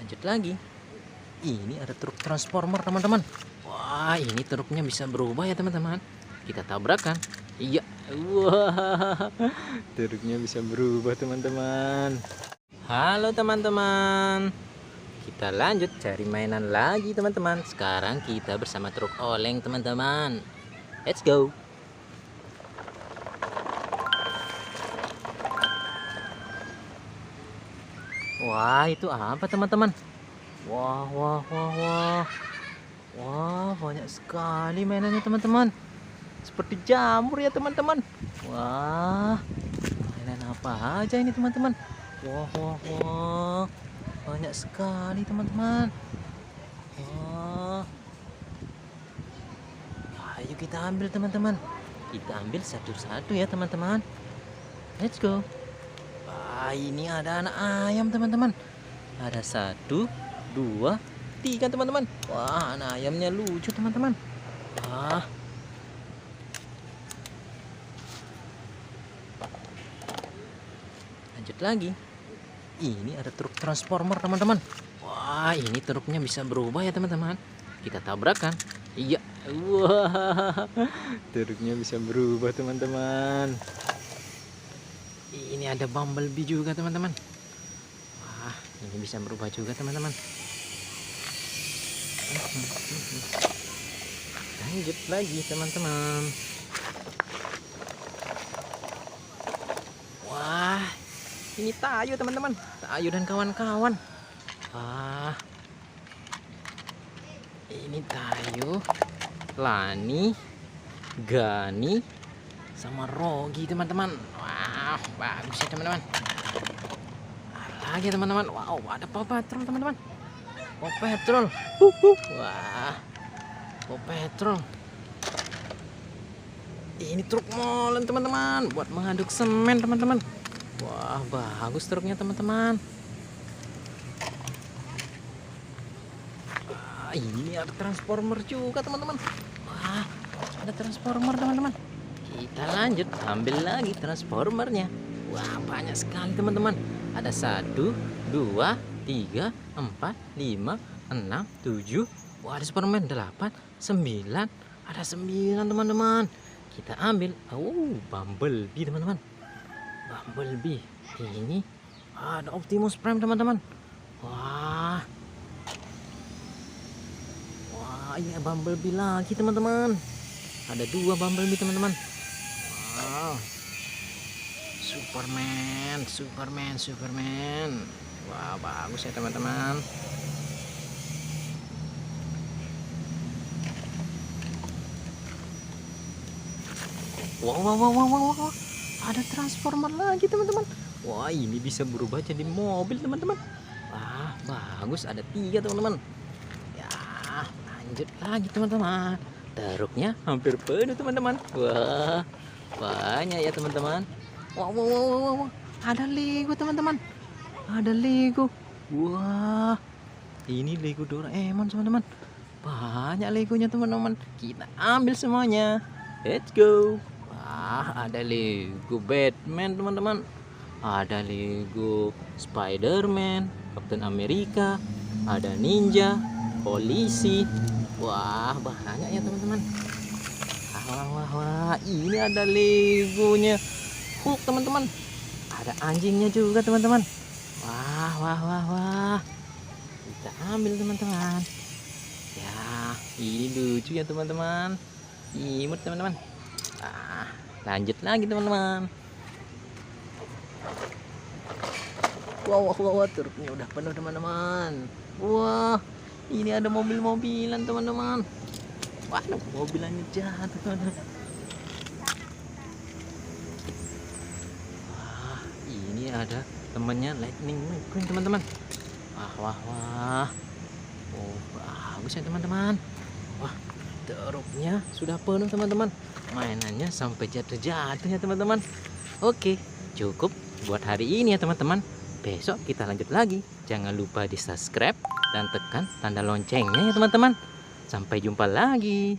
Lanjut lagi. Ini ada truk transformer teman-teman. Wah, ini truknya bisa berubah ya teman-teman. Kita tabrakan. Iya. Wah, truknya bisa berubah teman-teman. Halo teman-teman. Kita lanjut cari mainan lagi teman-teman. Sekarang kita bersama truk oleng teman-teman. Let's go. Wah, itu apa teman-teman? Wah, wah, wah, wah. Wah, banyak sekali mainannya teman-teman. Seperti jamur ya teman-teman. Wah, mainan apa aja ini teman-teman? Wah, wah, wah. Banyak sekali teman-teman. Wah. Ayo kita ambil teman-teman. Kita ambil satu-satu ya teman-teman. Let's go. Wah, ini ada anak ayam teman-teman. Ada 1, 2, 3 teman-teman. Wah, anak ayamnya lucu teman-teman. Wah. Lanjut lagi. Ini ada truk transformer teman-teman. Wah, ini truknya bisa berubah ya teman-teman. Kita tabrakan. Iya. Wah, truknya bisa berubah teman-teman. Ini ada bumblebee juga teman-teman. Wah, ini bisa berubah juga teman-teman. Lanjut lagi teman-teman. Wah, ini Tayo teman-teman. Tayo dan kawan-kawan. Wah, ini Tayo, Lani, Gani, sama Rogi teman-teman. Wah, bagus ya teman-teman. Lagi teman-teman. Wow, ada Paw Patrol teman-teman. Paw Patrol. Wah, Paw Patrol. Ini truk molen teman-teman, buat mengaduk semen teman-teman. Wah, bagus truknya teman-teman. Ini ada transformer juga teman-teman. Wah, ada transformer teman-teman. Kita lanjut ambil lagi transformernya. Wah, banyak sekali teman-teman. Ada 1, 2, 3, 4, 5, 6, 7. Wah, ada Superman 8, 9. Ada 9 teman-teman. Kita ambil. Bumblebee teman-teman. Bumblebee. Ini ada Optimus Prime teman-teman. Wah. Wah, ini Bumblebee lagi teman-teman. Ada 2 Bumblebee teman-teman. Wow. Superman. Wah, bagus ya teman-teman. Wow. Ada transformer lagi teman-teman. Wah, ini bisa berubah jadi mobil teman-teman. Wah, bagus, ada 3 teman-teman. Ya, lanjut lagi teman-teman. Truknya hampir penuh teman-teman. Wah, banyak ya teman-teman. Wow. Ada Lego teman-teman. Ada Lego. Wah, ini Lego Doraemon teman-teman. Banyak Legonya teman-teman. Kita ambil semuanya. Let's go. Wah, ada Lego Batman teman-teman. Ada Lego Spider-Man, Captain America, ada ninja, polisi. Wah, banyak ya teman-teman. Wah, ini ada Legonya Hulk teman-teman. Ada anjingnya juga teman-teman. Wah. Kita ambil teman-teman. Ya, ini lucu ya teman-teman. Imut teman-teman. Lanjut lagi teman-teman. Wah, truknya udah penuh teman-teman. Wah, ini ada mobil-mobilan teman-teman. Wah, mobilannya jatuh teman-teman. Wah, ini ada temannya Lightning McQueen teman-teman. Wah. Oh, bagus ya teman-teman. Wah, truknya sudah penuh teman-teman. Mainannya sampai jatuh-jatuh ya teman-teman. Oke, cukup buat hari ini ya teman-teman. Besok kita lanjut lagi. Jangan lupa di subscribe dan tekan tanda loncengnya ya teman-teman. Sampai jumpa lagi.